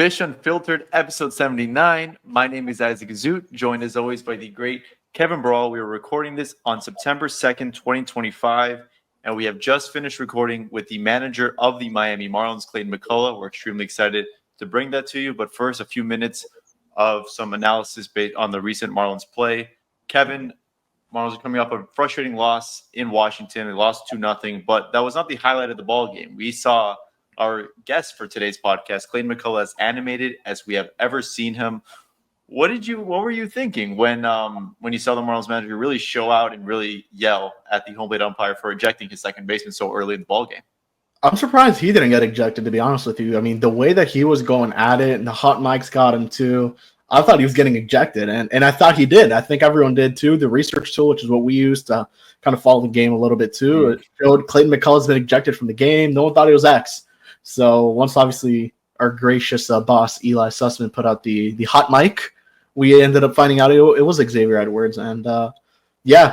Fish Unfiltered, episode 79. My name is Azout, joined as always by the great Kevin Barral. We are recording this on September 2nd, 2025, and we have just finished recording with the manager of the Miami Marlins, Clayton McCullough. We're extremely excited to bring that to you, but first, a few minutes of some analysis based on the recent Marlins play. Kevin, Marlins are coming off a frustrating loss in Washington. They lost 2-0, but that was not the highlight of the ball game. We saw our guest for today's podcast, Clayton McCullough, as animated as we have ever seen him. What were you thinking when you saw the Marlins manager really show out and really yell at the home plate umpire for ejecting his second baseman so early in the ball game? I'm surprised he didn't get ejected, to be honest with you. I mean, the way that he was going at it and the hot mics got him too, I thought he was getting ejected, and I thought he did. I think everyone did too. The research tool, which is what we use to kind of follow the game a little bit too, it showed Clayton McCullough's been ejected from the game. No one thought he was X. So once obviously our gracious boss Eli Sussman put out the hot mic, we ended up finding out it was Xavier Edwards, and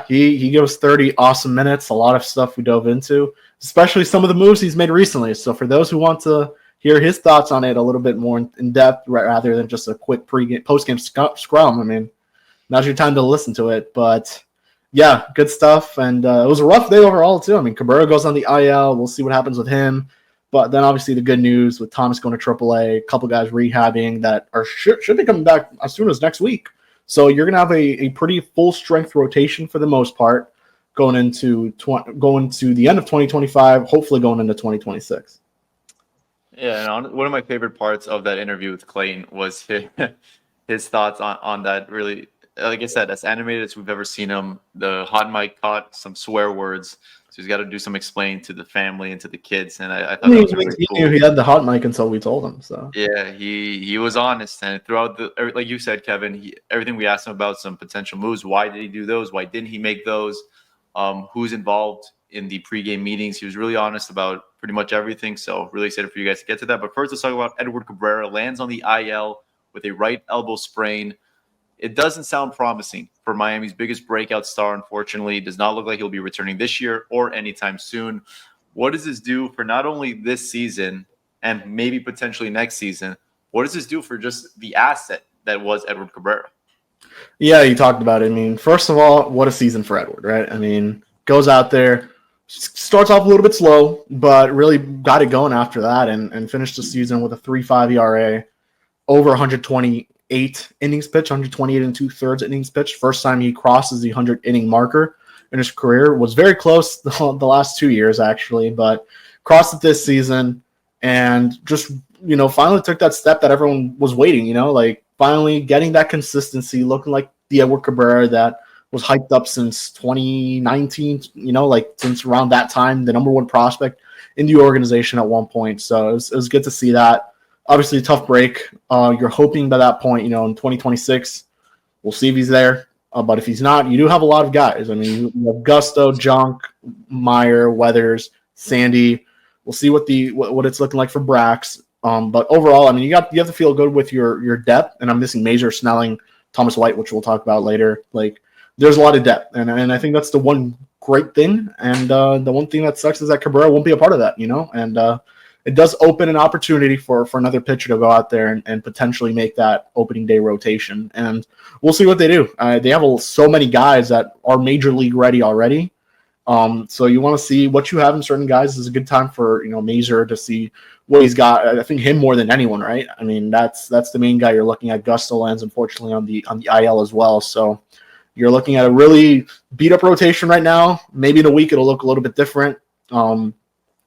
he gave us 30 awesome minutes. A lot of stuff we dove into, especially some of the moves he's made recently. So for those who want to hear his thoughts on it a little bit more in depth, rather than just a quick post-game scrum, I mean, now's your time to listen to it. But yeah, good stuff, and it was a rough day overall too. I mean, Cabrera goes on the IL. We'll see what happens with him. But then obviously the good news with Thomas going to AAA, a couple guys rehabbing that should be coming back as soon as next week. So you're going to have a pretty full strength rotation for the most part going into the end of 2025, hopefully going into 2026. Yeah, and one of my favorite parts of that interview with Clayton was his thoughts on that. Really, like I said, as animated as we've ever seen him. The hot mic caught some swear words. So he's got to do some explaining to the family and to the kids, and I thought that was really cool. He had the hot mic until we told him. So yeah, he was honest, and throughout like you said, Kevin, everything we asked him about, some potential moves. Why did he do those? Why didn't he make those? Who's involved in the pregame meetings? He was really honest about pretty much everything. So really excited for you guys to get to that. But first, let's talk about Edward Cabrera. Lands on the IL with a right elbow sprain. It doesn't sound promising for Miami's biggest breakout star, unfortunately. It does not look like he'll be returning this year or anytime soon. What does this do for not only this season and maybe potentially next season? What does this do for just the asset that was Edward Cabrera? Yeah, you talked about it. I mean, first of all, what a season for Edward, right? I mean, goes out there, starts off a little bit slow, but really got it going after that and finished the season with a 3.5 ERA, over 128 innings pitched, 128 and 2/3 innings pitched. First time he crosses the 100-inning marker in his career. Was very close the last 2 years, actually, but crossed it this season and just, finally took that step that everyone was waiting, like finally getting that consistency, looking like the Edward Cabrera that was hyped up since 2019, like since around that time, the number one prospect in the organization at one point. So it was good to see that. Obviously, a tough break. You're hoping by that point, in 2026, we'll see if he's there. But if he's not, you do have a lot of guys. I mean, you have Gusto, Junk, Meyer, Weathers, Sandy. We'll see what it's looking like for Brax. But overall, I mean, you have to feel good with your depth. And I'm missing Mazur, Snelling, Thomas White, which we'll talk about later. Like, there's a lot of depth, and I think that's the one great thing. And the one thing that sucks is that Cabrera won't be a part of that, and it does open an opportunity for another pitcher to go out there and potentially make that opening day rotation. And we'll see what they do. They have so many guys that are major league ready already. So you want to see what you have in certain guys. This is a good time for, Mazur to see what he's got. I think him more than anyone, right? I mean, that's the main guy you're looking at. Gusto lands, unfortunately, on the IL as well. So you're looking at a really beat up rotation right now. Maybe in a week it'll look a little bit different.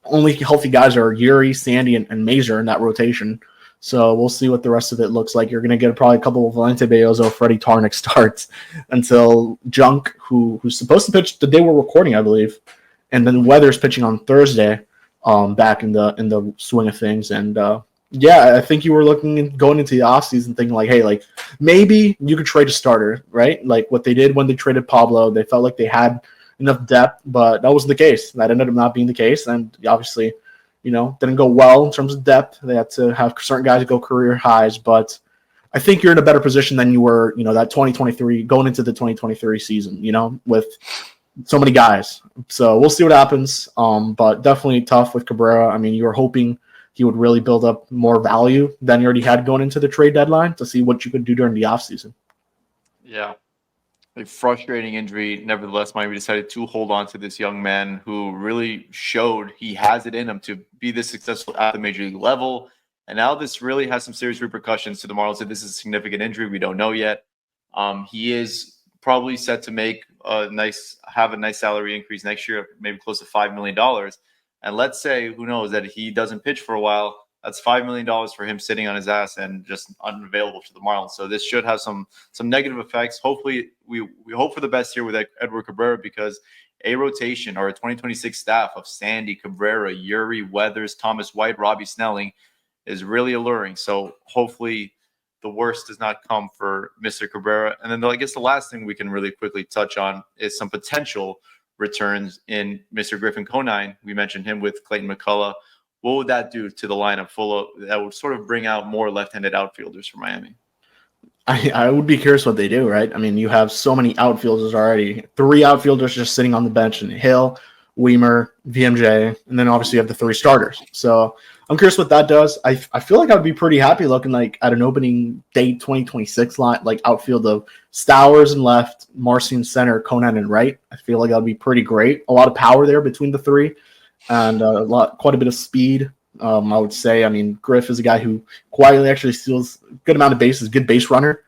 Only healthy guys are Yuri, Sandy, and Mazur in that rotation. So we'll see what the rest of it looks like. You're going to get probably a couple of Valente Beozo, Freddie Tarnick starts until Junk, who's supposed to pitch the day we're recording, I believe, and then Weathers pitching on Thursday, back in the swing of things. And I think you were going into the offseason thinking like, hey, like maybe you could trade a starter, right? Like what they did when they traded Pablo. They felt like they had enough depth, but that wasn't the case. That ended up not being the case, and obviously, didn't go well in terms of depth. They had to have certain guys go career highs, but I think you're in a better position than you were, that 2023 going into the 2023 season, with so many guys. So we'll see what happens. But definitely tough with Cabrera. I mean, you were hoping he would really build up more value than you already had going into the trade deadline to see what you could do during the offseason. Yeah. A frustrating injury. Nevertheless, Miami decided to hold on to this young man who really showed he has it in him to be this successful at the major league level. And now this really has some serious repercussions to the Marlins. If this is a significant injury, we don't know yet. He is probably set to have a nice salary increase next year, maybe close to $5 million. And let's say, who knows, that he doesn't pitch for a while. That's $5 million for him sitting on his ass and just unavailable to the Marlins. So this should have some negative effects. Hopefully, we hope for the best here with Edward Cabrera, because a rotation or a 2026 staff of Sandy, Cabrera, Yuri, Weathers, Thomas White, Robbie Snelling is really alluring. So hopefully the worst does not come for Mr. Cabrera. And then I guess the last thing we can really quickly touch on is some potential returns in Mr. Griffin Conine. We mentioned him with Clayton McCullough. What would that do to the lineup that would sort of bring out more left-handed outfielders for Miami? I would be curious what they do, right? I mean, you have so many outfielders already. 3 outfielders just sitting on the bench, and Hill, Weimer, VMJ, and then obviously you have the 3 starters. So I'm curious what that does. I feel like I would be pretty happy looking like at an opening day 2026 line, like outfield of Stowers in left, Marcy in center, Conan in right. I feel like that would be pretty great. A lot of power there between the 3. And quite a bit of speed, I would say. I mean, Griff is a guy who quietly actually steals a good amount of bases, good base runner,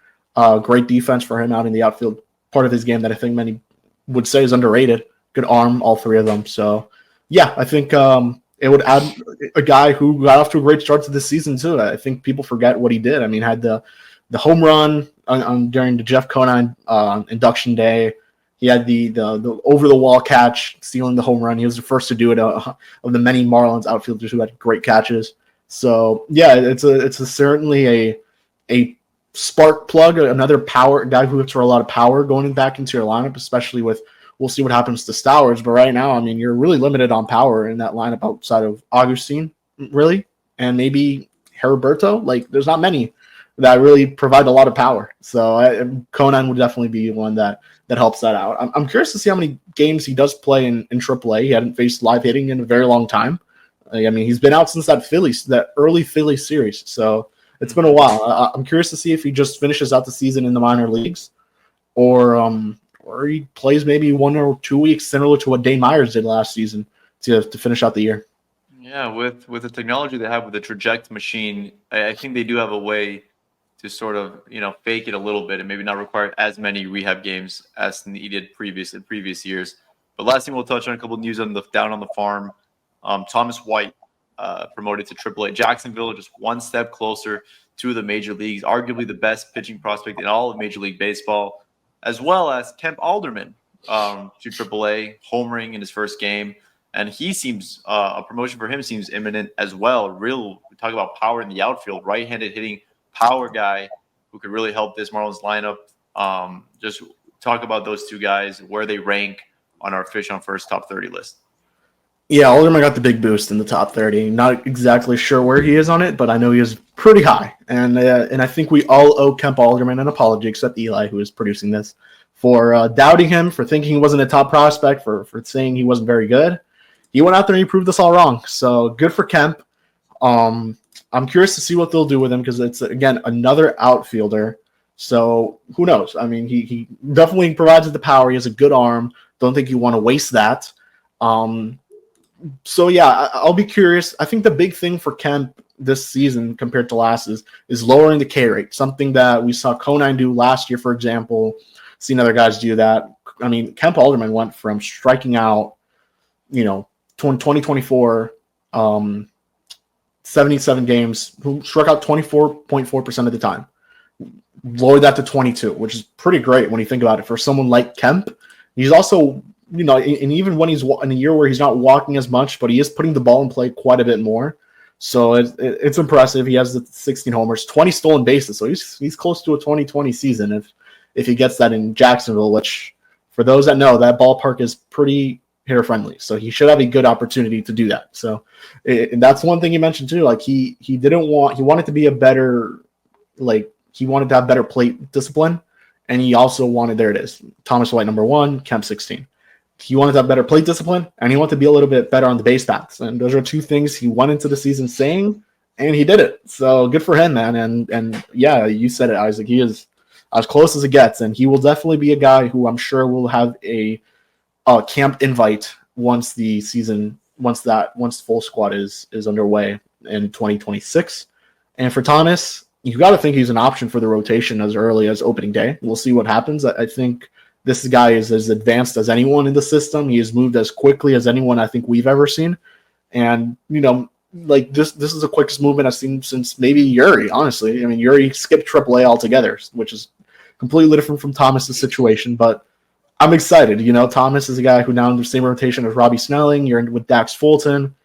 great defense for him out in the outfield part of his game that I think many would say is underrated. Good arm, all 3 of them. So, yeah, I think it would add a guy who got off to a great start to this season, too. I think people forget what he did. I mean, had the home run during the Jeff Conine induction day. He had the over-the-wall catch, stealing the home run. He was the first to do it of the many Marlins outfielders who had great catches. So, yeah, it's certainly a spark plug, another power guy who hits for a lot of power going back into your lineup, especially with we'll see what happens to Stowers. But right now, I mean, you're really limited on power in that lineup outside of Augustine, really, and maybe Heriberto. Like, there's not many that really provide a lot of power. So Conan would definitely be one that helps that out. I'm curious to see how many games he does play in AAA. He hadn't faced live hitting in a very long time. I mean, he's been out since that early Phillies series. So it's been a while. I'm curious to see if he just finishes out the season in the minor leagues or he plays maybe 1 or 2 weeks similar to what Dane Myers did last season to finish out the year. Yeah, with the technology they have with the Traject machine, I think they do have a way to sort of, fake it a little bit and maybe not require as many rehab games as needed in previous years. But last thing we'll touch on, a couple of news down on the farm. Thomas White promoted to AAA. Jacksonville just one step closer to the major leagues, arguably the best pitching prospect in all of Major League Baseball, as well as Kemp Alderman to AAA, homering in his first game. And he seems a promotion for him seems imminent as well. We talk about power in the outfield, right-handed hitting power guy who could really help this Marlins lineup. Just talk about those 2 guys, where they rank on our Fish on First top 30 list. Yeah, Alderman got the big boost in the top 30. Not exactly sure where he is on it, but I know he is pretty high. And I think we all owe Kemp Alderman an apology, except Eli, who is producing this, for doubting him, for thinking he wasn't a top prospect, for saying he wasn't very good. He went out there and he proved us all wrong. So good for Kemp. I'm curious to see what they'll do with him because it's, again, another outfielder. So who knows? I mean, he definitely provides the power. He has a good arm. Don't think you want to waste that. So, yeah, I'll be curious. I think the big thing for Kemp this season compared to last is lowering the K rate, something that we saw Conine do last year, for example. Seen other guys do that. I mean, Kemp Alderman went from striking out, 2024, 77 games, who struck out 24.4% of the time. Lowered that to 22, which is pretty great when you think about it. For someone like Kemp, he's also, and even when he's in a year where he's not walking as much, but he is putting the ball in play quite a bit more. So it's impressive. He has the 16 homers, 20 stolen bases. So he's close to a 2020 season if he gets that in Jacksonville, which for those that know, that ballpark is pretty hitter friendly. So he should have a good opportunity to do that. So and that's one thing you mentioned too. Like he wanted to be a better, he wanted to have better plate discipline. And he also wanted, there it is, Thomas White, number 1, Kemp 16. he wanted to have better plate discipline, and he wanted to be a little bit better on the base paths. And those are two things he went into the season saying, and he did it. So good for him, man. And yeah, you said it, Isaac. He is as close as it gets, and he will definitely be a guy who I'm sure will have a camp invite once full squad is underway in 2026. And for Thomas, you got to think he's an option for the rotation as early as opening day. We'll see what happens. I think this guy is as advanced as anyone in the system. He has moved as quickly as anyone I think we've ever seen. And, like this is the quickest movement I've seen since maybe Yuri, honestly. I mean, Yuri skipped AAA altogether, which is completely different from Thomas's situation. But I'm excited. Thomas is a guy who now in the same rotation as Robbie Snelling. You're in with Dax Fulton.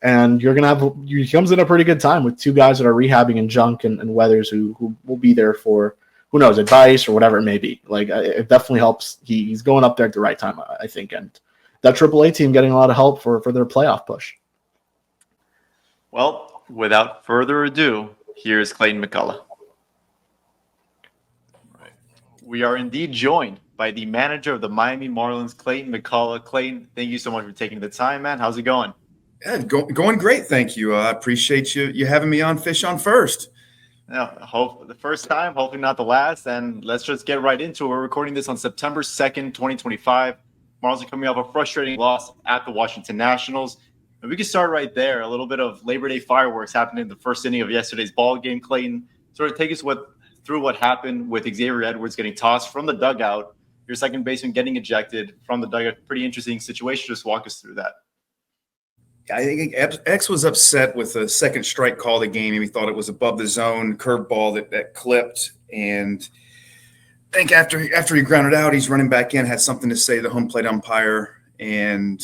And you're going to he comes in a pretty good time with two guys that are rehabbing in Junk and Weathers who will be there for, who knows, advice or whatever it may be. Like, it definitely helps. He's going up there at the right time, I think. And that AAA team getting a lot of help for their playoff push. Well, without further ado, here's Clayton McCullough. Right. We are indeed joined by the manager of the Miami Marlins, Clayton McCullough. Clayton, thank you so much for taking the time, man. How's it going? Yeah, going great, thank you. I appreciate you having me on Fish on First. Yeah, hope the first time, hopefully not the last. And let's just get right into it. We're recording this on September 2nd, 2025. Marlins are coming off a frustrating loss at the Washington Nationals. And we can start right there. A little bit of Labor Day fireworks happened in the first inning of yesterday's ball game. Clayton, sort of take us through what happened with Xavier Edwards getting tossed from the dugout, your second baseman getting ejected from the dugout. Pretty interesting situation. Just walk us through that. I think X was upset with the second strike call of the game. He thought it was above the zone, curveball that clipped. And I think after he grounded out, he's running back in, had something to say to the home plate umpire. And,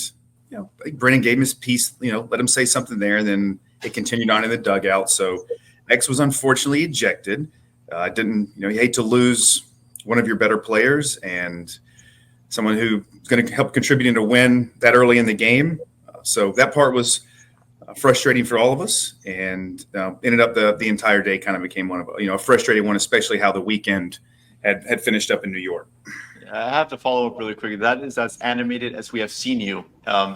I think Brennan gave him his piece, let him say something there. And then it continued on in the dugout. So X was unfortunately ejected. You hate to lose one of your better players and someone who's going to help contribute to win that early in the game. So that part was frustrating for all of us, and ended up the entire day kind of became one of a frustrating one, especially how the weekend had finished up in New York. I have to follow up really quickly. That is as animated as we have seen you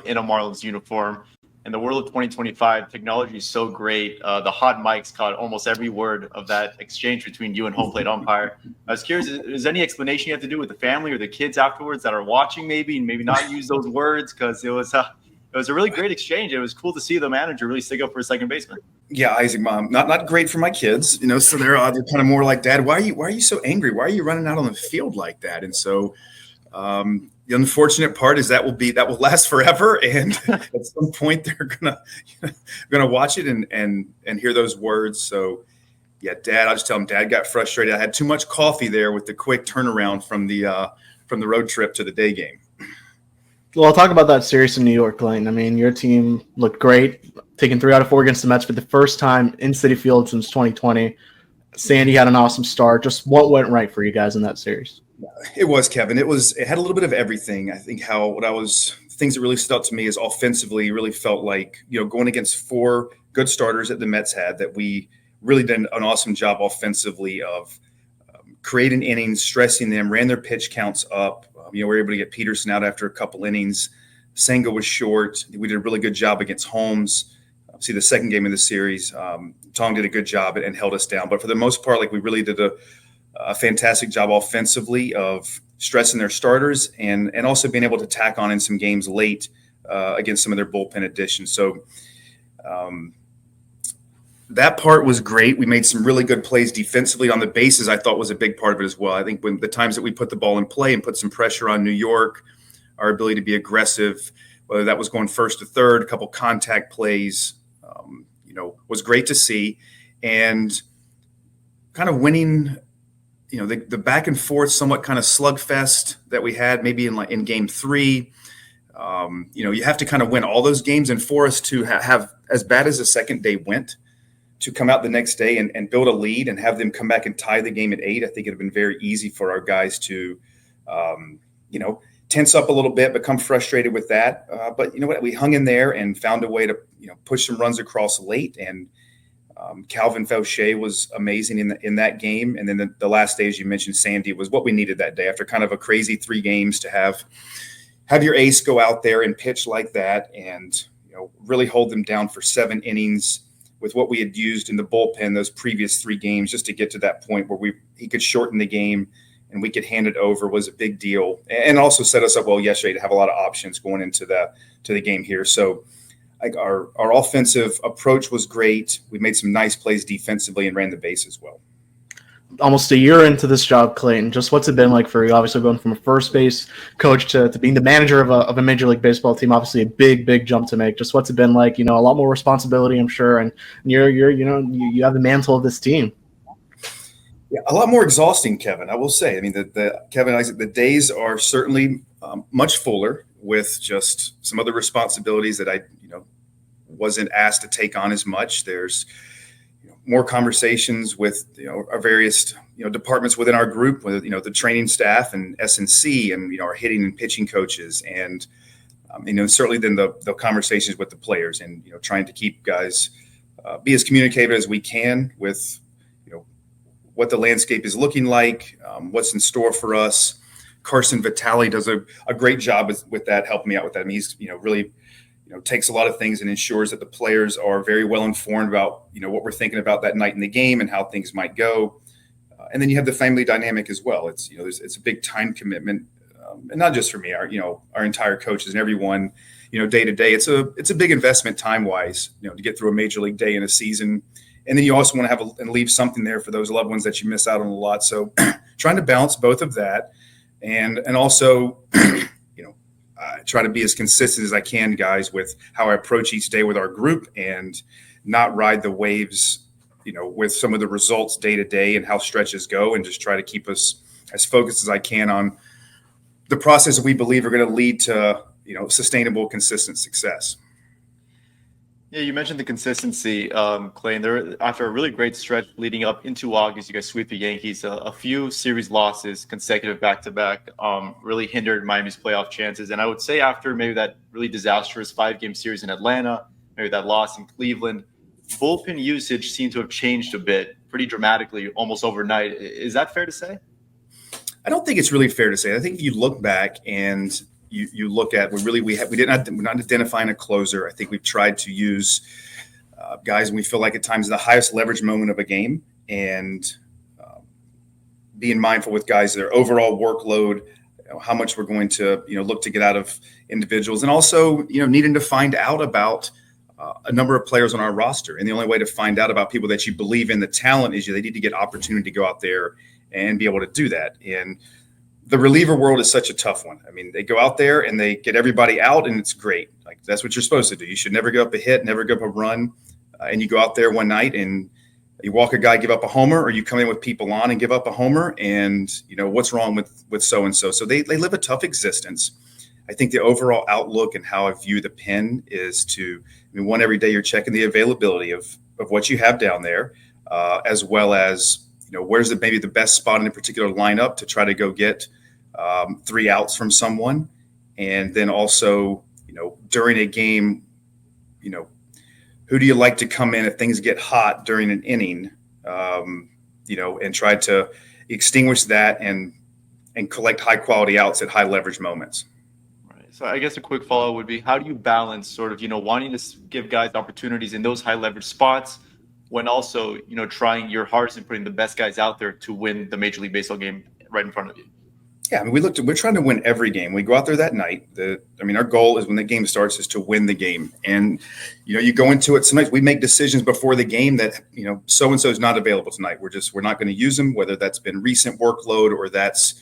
in a Marlins uniform. In the world of 2025, technology is so great. The hot mics caught almost every word of that exchange between you and home plate umpire. I was curious, is there any explanation you have to do with the family or the kids afterwards that are watching maybe and maybe not use those words? Because it was a really great exchange. It was cool to see the manager really stick up for his second baseman. Yeah, Isaac, Mom, not great for my kids, So they're kind of more like, Dad, why are you so angry? Why are you running out on the field like that? And so, the unfortunate part is that will last forever, and at some point they're gonna watch it and hear those words. So, yeah, Dad, I'll just tell him, Dad got frustrated. I had too much coffee there with the quick turnaround from the road trip to the day game. Well, I'll talk about that series in New York, Clayton. I mean, your team looked great, taking 3 out of 4 against the Mets for the first time in Citi Field since 2020. Sandy had an awesome start. Just what went right for you guys in that series? It was, Kevin. It had a little bit of everything. I think things that really stood out to me is offensively really felt like, going against 4 good starters that the Mets had, that we really did an awesome job offensively of creating innings, stressing them, ran their pitch counts up. We were able to get Peterson out after a couple innings. Senga was short. We did a really good job against Holmes. See, the second game of the series, Tong did a good job and held us down. But for the most part, we really did a fantastic job offensively of stressing their starters and also being able to tack on in some games late against some of their bullpen additions. So that part was great. We made some really good plays defensively on the bases. I thought was a big part of it as well. I think when the times that we put the ball in play and put some pressure on New York, our ability to be aggressive, whether that was going first to third, a couple contact plays, was great to see. And kind of winning, the back and forth, somewhat kind of slugfest that we had maybe in game 3. You have to kind of win all those games. And for us to have as bad as the second day went, to come out the next day and build a lead and have them come back and tie the game at 8, I think it would have been very easy for our guys to, tense up a little bit, become frustrated with that. But you know what? We hung in there and found a way to, push some runs across late. And Calvin Fauché was amazing in that game. And then the last day, as you mentioned, Sandy was what we needed that day after kind of a crazy 3 games to have, have your ace go out there and pitch like that, and really hold them down for 7 innings with what we had used in the bullpen those previous 3 games, just to get to that point where he could shorten the game and we could hand it over, was a big deal, and also set us up well yesterday to have a lot of options going into the game here. So like our offensive approach was great. We made some nice plays defensively and ran the base as well. Almost a year into this job, Clayton, just what's it been like for you? Obviously going from a first base coach to being the manager of a Major League Baseball team, obviously a big jump to make. Just what's it been like? A lot more responsibility, I'm sure, and you have the mantle of this team. Yeah, a lot more exhausting, Kevin, I will say. I mean, Kevin, the days are certainly much fuller with just some other responsibilities that I wasn't asked to take on as much. There's more conversations with our various departments within our group, with the training staff and S&C and our hitting and pitching coaches, and certainly then the conversations with the players, and trying to keep guys be as communicative as we can with what the landscape is looking like, what's in store for us. Carson Vitale does a great job with that, helping me out with that. I mean, he's really takes a lot of things and ensures that the players are very well informed about what we're thinking about that night in the game and how things might go. And then you have the family dynamic as well. It's it's a big time commitment, and not just for me. Our entire coaches and everyone, day to day. It's a big investment time wise. To get through a major league day in a season, and then you also want to have and leave something there for those loved ones that you miss out on a lot. So trying to balance both of that, and also try to be as consistent as I can, guys, with how I approach each day with our group, and not ride the waves, with some of the results day to day and how stretches go, and just try to keep us as focused as I can on the process that we believe are going to lead to, sustainable, consistent success. Yeah, you mentioned the consistency, Clay. And after a really great stretch leading up into August, you guys sweep the Yankees. A few series losses, consecutive back-to-back, really hindered Miami's playoff chances. And I would say after maybe that really disastrous 5-game series in Atlanta, maybe that loss in Cleveland, bullpen usage seemed to have changed a bit, pretty dramatically, almost overnight. Is that fair to say? I don't think it's really fair to say. I think if you look back and you look at, we're not identifying a closer. I think we've tried to use guys when we feel like at times the highest leverage moment of a game, and being mindful with guys, their overall workload, how much we're going to look to get out of individuals, and also needing to find out about a number of players on our roster. And the only way to find out about people that you believe in the talent is they need to get opportunity to go out there and be able to do that. And the reliever world is such a tough one. I mean, they go out there and they get everybody out, and it's great. Like, that's what you're supposed to do. You should never give up a hit, never give up a run. And you go out there one night and you walk a guy, give up a homer, or you come in with people on and give up a homer. And what's wrong with so-and-so? So they live a tough existence. I think the overall outlook and how I view the pen is one, every day you're checking the availability of what you have down there, as well as where's maybe the best spot in a particular lineup to try to go get 3 outs from someone. And then also, during a game, who do you like to come in if things get hot during an inning, and try to extinguish that and collect high quality outs at high leverage moments. Right. So I guess a quick follow-up would be, how do you balance sort of, wanting to give guys opportunities in those high leverage spots, when also, trying your hardest and putting the best guys out there to win the Major League Baseball game right in front of you? Yeah, I mean, we're trying to win every game. We go out there that night. Our goal is when the game starts is to win the game. And, you go into it. Sometimes we make decisions before the game that, so-and-so is not available tonight. We're not going to use them, whether that's been recent workload or that's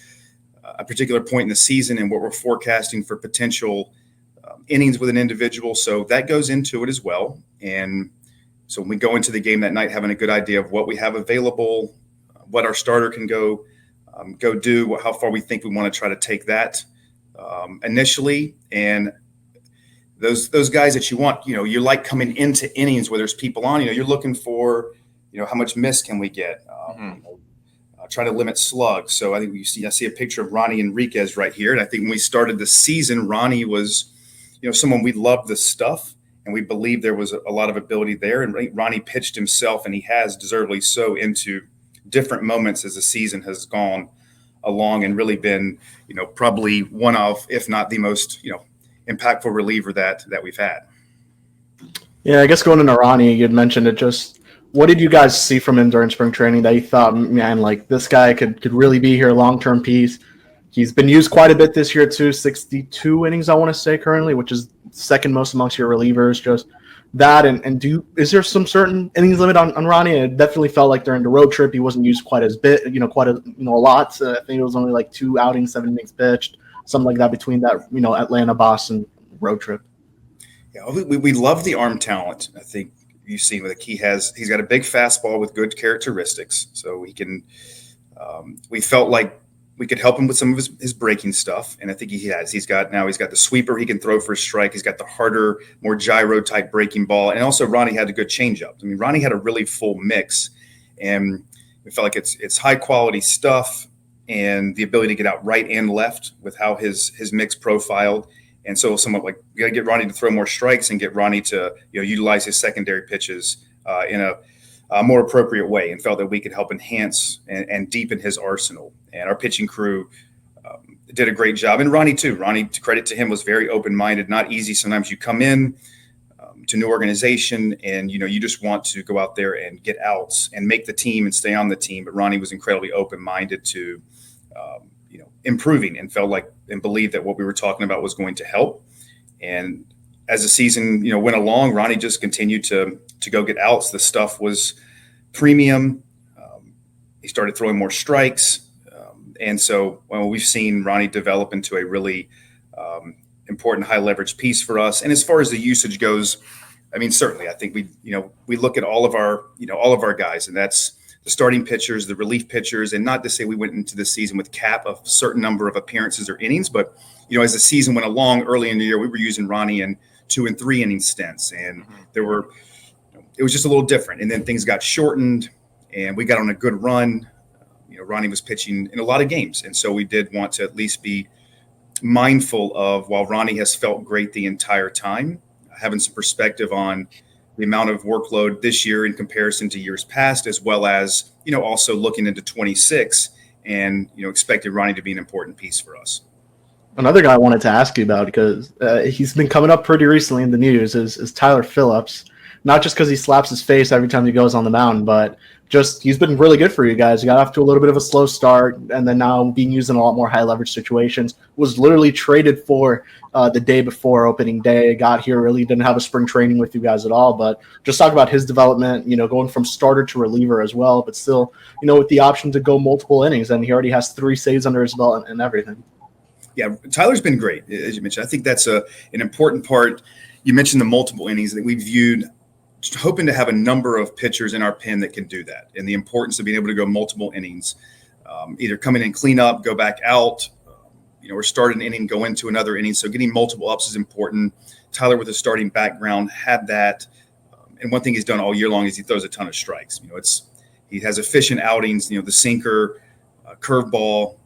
a particular point in the season and what we're forecasting for potential innings with an individual. So that goes into it as well. And so when we go into the game that night, having a good idea of what we have available, what our starter can go do, how far we think we want to try to take that initially. And those guys that you want, you like coming into innings where there's people on, you're looking for, how much miss can we get? Try to limit slugs. So I think I see a picture of Ronnie Enriquez right here. And I think when we started the season, Ronnie was, someone we loved the stuff. And we believe there was a lot of ability there. And Ronnie pitched himself, and he has deservedly so, into different moments as the season has gone along and really been, probably one of, if not the most, impactful reliever that we've had. Yeah, I guess going into Ronnie, you'd mentioned it. Just what did you guys see from him during spring training that you thought, man, like this guy could really be here, long-term piece? He's been used quite a bit this year too, 62 innings I want to say currently, which is second most amongst your relievers. Just that, and is there some certain innings limit on Ronnie? It definitely felt like during the road trip he wasn't used quite as bit, a lot. I think it was only like 2 outings, 7 innings pitched, something like that between that Atlanta, Boston road trip. Yeah, we love the arm talent. I think you've seen with he's got a big fastball with good characteristics, so he can. We felt like we could help him with some of his breaking stuff, and I think he has. He's got the sweeper he can throw for a strike. He's got the harder, more gyro type breaking ball, and also Ronnie had a good changeup. I mean, Ronnie had a really full mix, and we felt like it's high quality stuff, and the ability to get out right and left with how his mix profiled. And so somewhat like we got to get Ronnie to throw more strikes and get Ronnie to utilize his secondary pitches in a more appropriate way, and felt that we could help enhance and deepen his arsenal. And our pitching crew did a great job. And Ronnie too. Ronnie, to credit to him, was very open-minded. Not easy. Sometimes you come in to a new organization and you just want to go out there and get outs and make the team and stay on the team. But Ronnie was incredibly open-minded to improving, and felt like and believed that what we were talking about was going to help. And as the season went along, Ronnie just continued to go get outs. The stuff was premium. He started throwing more strikes, and so we've seen Ronnie develop into a really important high leverage piece for us. And as far as the usage goes, I mean, certainly I think we look at all of our guys, and that's the starting pitchers, the relief pitchers, and not to say we went into the season with cap of a certain number of appearances or innings, but as the season went along early in the year, we were using Ronnie in 2 and 3 inning stints, and it was just a little different. And then things got shortened, and we got on a good run. Ronnie was pitching in a lot of games, and so we did want to at least be mindful of, while Ronnie has felt great the entire time, having some perspective on the amount of workload this year in comparison to years past, as well as, also looking into 26 and, expecting Ronnie to be an important piece for us. Another guy I wanted to ask you about, because he's been coming up pretty recently in the news, is Tyler Phillips. Not just because he slaps his face every time he goes on the mound, but just he's been really good for you guys. He got off to a little bit of a slow start, and then now being used in a lot more high leverage situations. Was literally traded for the day before opening day. Got here, really didn't have a spring training with you guys at all. But just talk about his development, going from starter to reliever as well, but still, with the option to go multiple innings, and he already has 3 saves under his belt and everything. Yeah, Tyler's been great, as you mentioned. I think that's an important part. You mentioned the multiple innings that we viewed, hoping to have a number of pitchers in our pen that can do that, and the importance of being able to go multiple innings, either come in and clean up, go back out, or start an inning, go into another inning. So getting multiple ups is important. Tyler, with a starting background, had that. And one thing he's done all year long is he throws a ton of strikes. He has efficient outings, the sinker, curveball,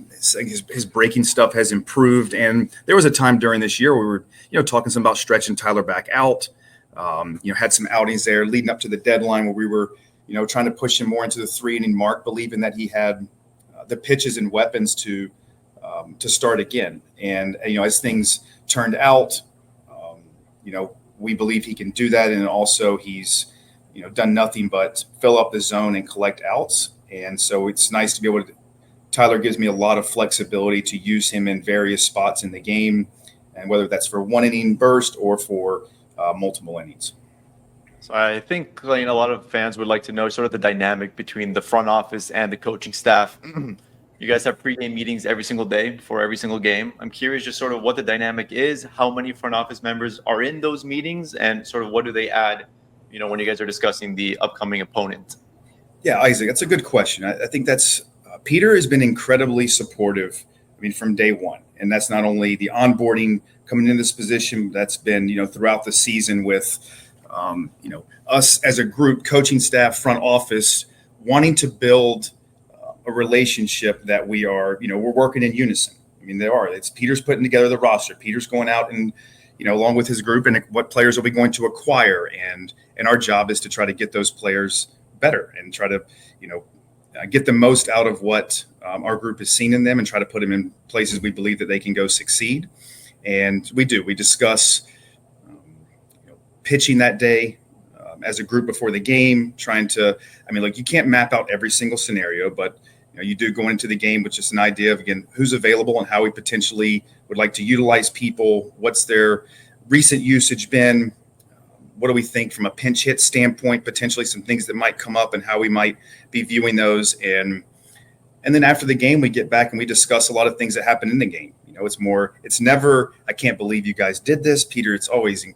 his breaking stuff has improved. And there was a time during this year where we were, talking some about stretching Tyler back out. Had some outings there leading up to the deadline where we were, trying to push him more into the 3 inning mark, believing that he had the pitches and weapons to start again. And, as things turned out, we believe he can do that. And also he's, done nothing but fill up the zone and collect outs. And so it's nice to be able to, Tyler gives me a lot of flexibility to use him in various spots in the game, and whether that's for 1 inning burst or for multiple innings. So I think, Clayton, a lot of fans would like to know sort of the dynamic between the front office and the coaching staff. You guys have pregame meetings every single day before every single game. I'm curious just sort of what the dynamic is, how many front office members are in those meetings, and sort of what do they add, when you guys are discussing the upcoming opponent? Yeah, Isaac, that's a good question. I think that's Peter has been incredibly supportive, from day one. And that's not only the onboarding coming into this position, that's been, throughout the season with, us as a group, coaching staff, front office, wanting to build a relationship that we are, we're working in unison. It's Peter's putting together the roster. Peter's going out and, along with his group, and what players are we going to acquire. And our job is to try to get those players better and try to, get the most out of what our group has seen in them and try to put them in places we believe that they can go succeed. And we do. We discuss pitching that day as a group before the game, trying to, you can't map out every single scenario, but you do go into the game with just an idea of, again, who's available and how we potentially would like to utilize people. What's their recent usage been? What do we think from a pinch hit standpoint, potentially some things that might come up and how we might be viewing those. And then after the game, we get back and we discuss a lot of things that happen in the game. It's never, I can't believe you guys did this, Peter. It's always, all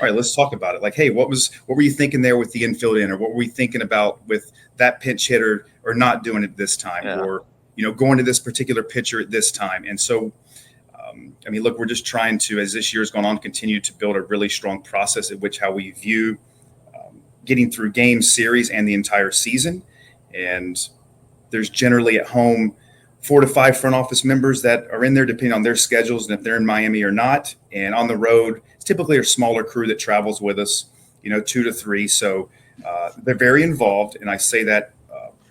right, let's talk about it. Like, hey, what were you thinking there with the infield in, or what were we thinking about with that pinch hitter or not doing it this time, or, going to this particular pitcher at this time. And so, look, we're just trying to, as this year's gone on, continue to build a really strong process at which how we view getting through game series and the entire season. And there's generally at home 4 to 5 front office members that are in there depending on their schedules and if they're in Miami or not. And on the road, it's typically a smaller crew that travels with us, 2 to 3. So they're very involved. And I say that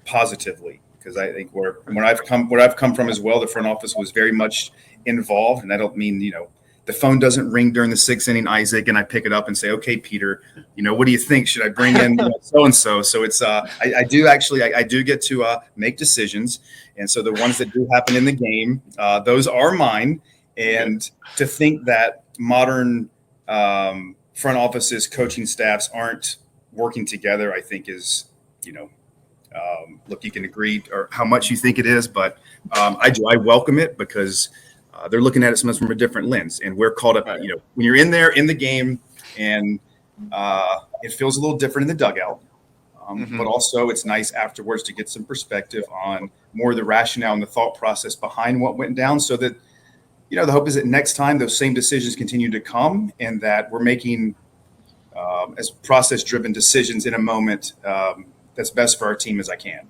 positively because I think where I've come from as well, the front office was very much involved. And I don't mean, the phone doesn't ring during the 6th inning, Isaac, and I pick it up and say, okay, Peter, what do you think? Should I bring in so-and-so? So it's, I do get to make decisions. And so the ones that do happen in the game, those are mine. And to think that modern front offices, coaching staffs aren't working together, I think is, look, you can agree or how much you think it is, but I welcome it because they're looking at it sometimes from a different lens, and we're caught up. When you're in there in the game, and it feels a little different in the dugout, but also it's nice afterwards to get some perspective on more of the rationale and the thought process behind what went down, so that the hope is that next time those same decisions continue to come, and that we're making as process-driven decisions in a moment that's best for our team as I can.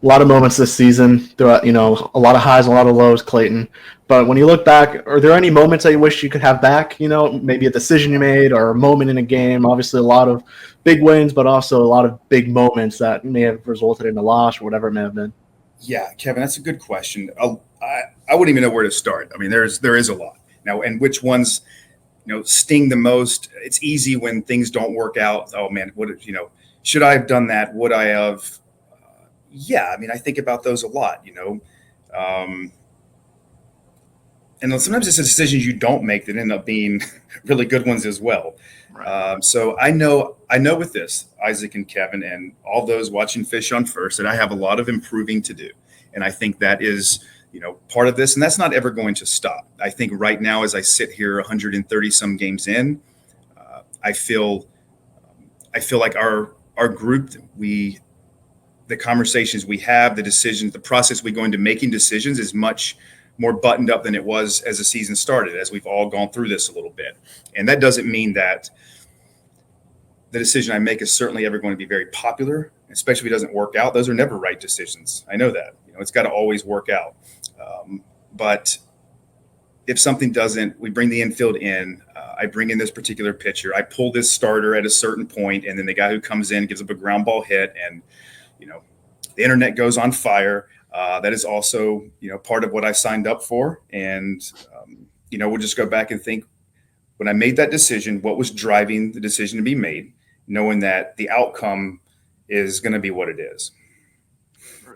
A lot of moments this season, a lot of highs, a lot of lows, Clayton. But when you look back, are there any moments that you wish you could have back? Maybe a decision you made or a moment in a game. Obviously, a lot of big wins, but also a lot of big moments that may have resulted in a loss or whatever it may have been. Yeah, Kevin, that's a good question. I wouldn't even know where to start. There is a lot now, and which ones, sting the most. It's easy when things don't work out. Oh man, should I have done that? Would I have? Yeah, I think about those a lot, and then sometimes it's the decisions you don't make that end up being really good ones as well. Right. So I know with this, Isaac and Kevin and all those watching Fish on First, that I have a lot of improving to do. And I think that is, part of this, and that's not ever going to stop. I think right now, as I sit here 130 some games in, I feel like our group, the conversations we have, the decisions, the process we go into making decisions is much more buttoned up than it was as the season started, as we've all gone through this a little bit. And that doesn't mean that the decision I make is certainly ever going to be very popular, especially if it doesn't work out. Those are never right decisions. I know that. It's got to always work out. But if something doesn't, we bring the infield in. I bring in this particular pitcher. I pull this starter at a certain point, and then the guy who comes in gives up a ground ball hit, and the internet goes on fire. That is also, part of what I signed up for. And, we'll just go back and think, when I made that decision, what was driving the decision to be made, knowing that the outcome is going to be what it is.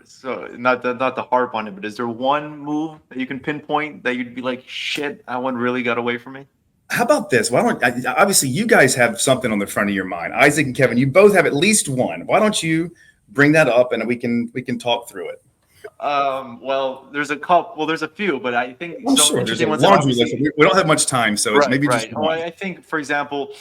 So not to harp on it, but is there one move that you can pinpoint that you'd be like, shit, that one really got away from me? How about this? Obviously you guys have something on the front of your mind. Isaac and Kevin, you both have at least one. Why don't you bring that up and we can talk through it? Well, there's a couple. Well, there's a few, but I think sure. There's a laundry list. We don't have much time, so it's maybe just one. Well, I think, for example,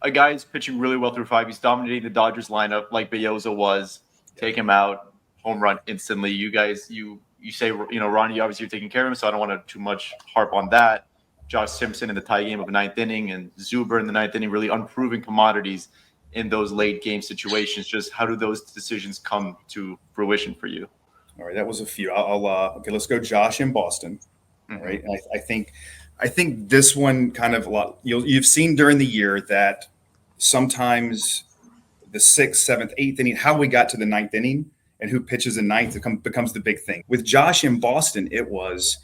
a guy's pitching really well through 5. He's dominating the Dodgers lineup like Belloza was. Take him out, home run instantly. You guys, you say, Ronnie, obviously you're taking care of him, so I don't want to too much harp on that. Josh Simpson in the tie game of the 9th inning, and Zuber in the 9th inning, really unproven commodities in those late game situations. Just how do those decisions come to fruition for you? All right, that was a few. Okay, let's go Josh in Boston. All right, and I think this one kind of a lot. You've seen during the year that sometimes the 6th, 7th, 8th inning, how we got to the 9th inning and who pitches in ninth becomes the big thing. With Josh in Boston, it was,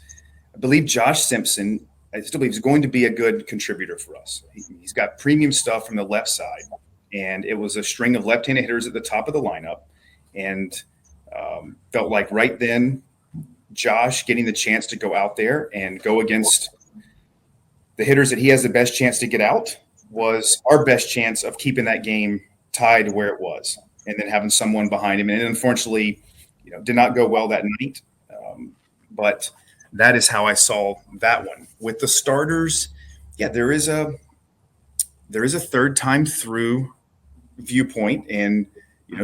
I believe Josh Simpson, I still believe he's going to be a good contributor for us. He's got premium stuff from the left side, and it was a string of left-handed hitters at the top of the lineup, and felt like right then Josh getting the chance to go out there and go against the hitters that he has the best chance to get out was our best chance of keeping that game tied where it was, and then having someone behind him. And unfortunately, did not go well that night. But that is how I saw that one. With the starters, yeah, there is a third time through viewpoint, and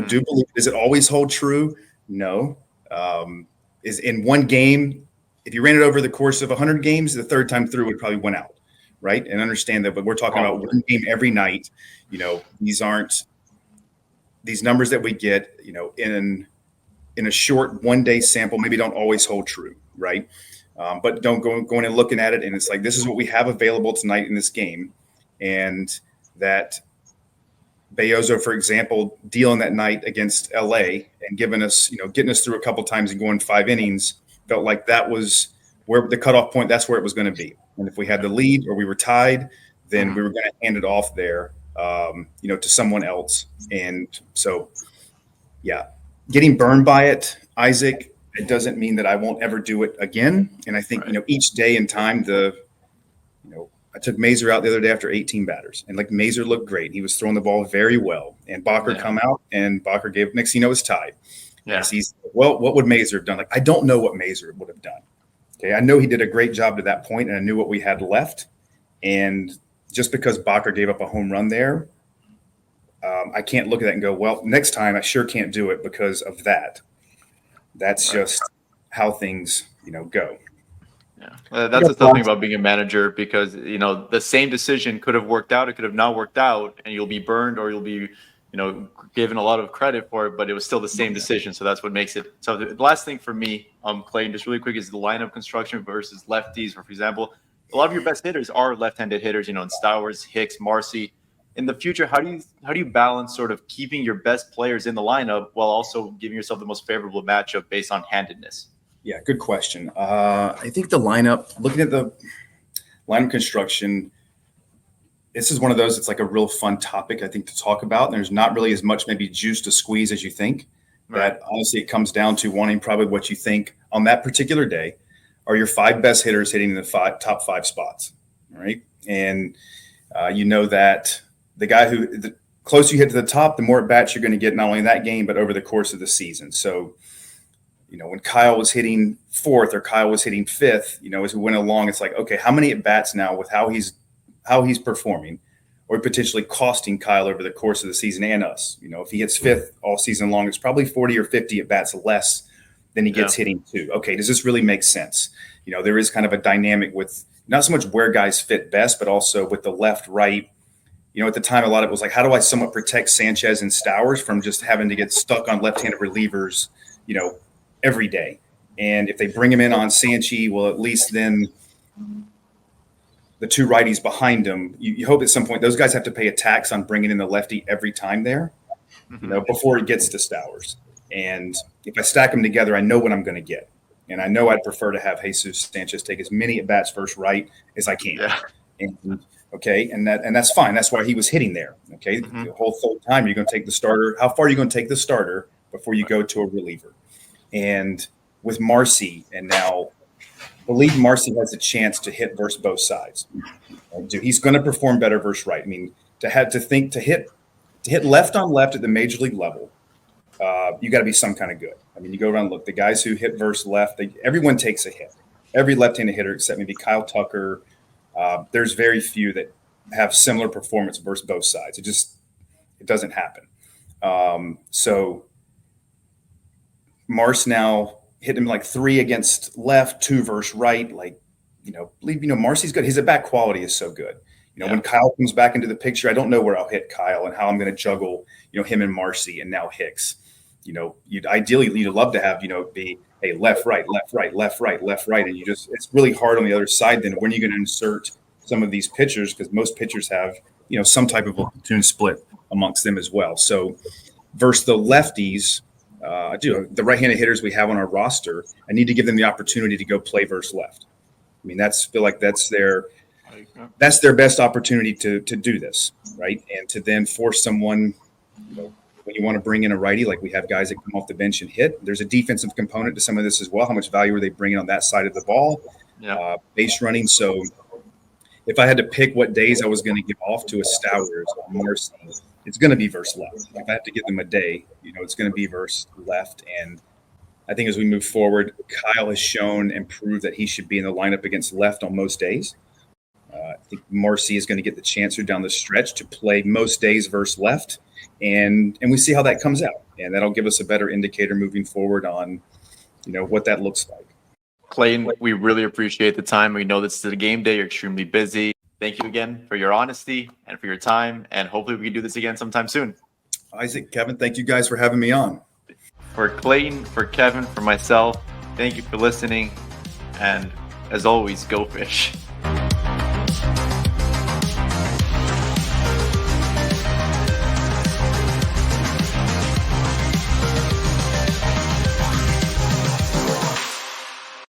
do believe, does it always hold true? No. Is in one game, if you ran it over the course of 100 games, the third time through would probably win out, right? And understand that, but we're talking about one game every night. These aren't these numbers that we get, in a short 1 day sample, maybe don't always hold true, right? But don't go in and looking at it, and it's like, this is what we have available tonight in this game, and that Beozo, for example, dealing that night against LA and giving us, getting us through a couple times and going 5 innings, felt like that was where the cutoff point. That's where it was going to be. And if we had the lead or we were tied, then we were going to hand it off there, to someone else. And so, yeah, getting burned by it, Isaac, it doesn't mean that I won't ever do it again. And I think, each day and time, I took Mazer out the other day after 18 batters, and like Mazer looked great. He was throwing the ball very well, and Bacher come out, and Bacher gave, next thing you know, it's tied. Yeah. He's, well, what would Mazer have done? Like, I don't know what Mazer would have done. Okay. I know he did a great job to that point, and I knew what we had left. And just because Bacher gave up a home run there, I can't look at that and go, well, next time I sure can't do it because of that. That's just how things, go. Yeah, that's the tough thing about being a manager, because the same decision could have worked out, it could have not worked out, and you'll be burned or you'll be given a lot of credit for it, but it was still the same decision. So that's what makes it. So the last thing for me, Clayton, just really quick, is the lineup construction versus lefties. For example, a lot of your best hitters are left-handed hitters, in Stowers, Hicks, Marcy. In the future, how do you balance sort of keeping your best players in the lineup while also giving yourself the most favorable matchup based on handedness? Yeah, good question. I think the lineup, looking at the lineup construction, this is one of those, it's like a real fun topic, I think, to talk about. And there's not really as much maybe juice to squeeze as you think. Right. That honestly, it comes down to wanting probably what you think on that particular day are your 5 best hitters hitting the top 5 spots. All right. And that the guy the closer you hit to the top, the more at bats you're going to get, not only in that game, but over the course of the season. So, when Kyle was hitting 4th or Kyle was hitting 5th, as we went along, it's like, okay, how many at bats now with how he's performing, or potentially costing Kyle over the course of the season and us. If he hits 5th all season long, it's probably 40 or 50 at bats less than he gets hitting 2. Okay, does this really make sense? There is kind of a dynamic with not so much where guys fit best, but also with the left, right. At the time, a lot of it was like, how do I somewhat protect Sanchez and Stowers from just having to get stuck on left-handed relievers, every day? And if they bring him in on Sanchi, well, at least then the 2 righties behind him, you hope at some point those guys have to pay a tax on bringing in the lefty every time there, before it gets to Stowers. And if I stack them together, I know what I'm going to get. And I know I'd prefer to have Jesus Sanchez take as many at-bats first right as I can. Yeah. And that's fine. That's why he was hitting there. Okay. The whole third time, you're going to take the starter. How far are you going to take the starter before you go to a reliever? And with Marcy, and now I believe Marcy has a chance to hit versus both sides. He's going to perform better versus right. I mean, to hit left on left at the major league level, you got to be some kind of good. I mean, you go around and look, the guys who hit versus left, everyone takes a hit. Every left-handed hitter except maybe Kyle Tucker. There's very few that have similar performance versus both sides. It doesn't happen. So Mars now hit him like 3 against left, 2 versus right. Like, Marcy's good. His at-bat quality is so good. When Kyle comes back into the picture, I don't know where I'll hit Kyle and how I'm going to juggle, him and Marcy and now Hicks. You'd love to have, be a left, right, left, right, left, right, left, right. And it's really hard on the other side. Then when are you going to insert some of these pitchers? Because most pitchers have, some type of a platoon split amongst them as well. So versus the lefties, I do. The right-handed hitters we have on our roster, I need to give them the opportunity to go play versus left. I mean, feel like that's their best opportunity to do this, right? And to then force someone, when you want to bring in a righty, like we have guys that come off the bench and hit. There's a defensive component to some of this as well. How much value are they bringing on that side of the ball? Yeah. Base running. So if I had to pick what days I was going to give off to a Stowers or Marcy, it's going to be versus left. If I have to give them a day, it's going to be versus left. And I think as we move forward, Kyle has shown and proved that he should be in the lineup against left on most days. I think Marcy is going to get the chance down the stretch to play most days versus left. And we see how that comes out. And that'll give us a better indicator moving forward on, what that looks like. Clayton, we really appreciate the time. We know this is a game day. You're extremely busy. Thank you again for your honesty and for your time. And hopefully we can do this again sometime soon. Isaac, Kevin, thank you guys for having me on. For Clayton, for Kevin, for myself, thank you for listening. And as always, go fish.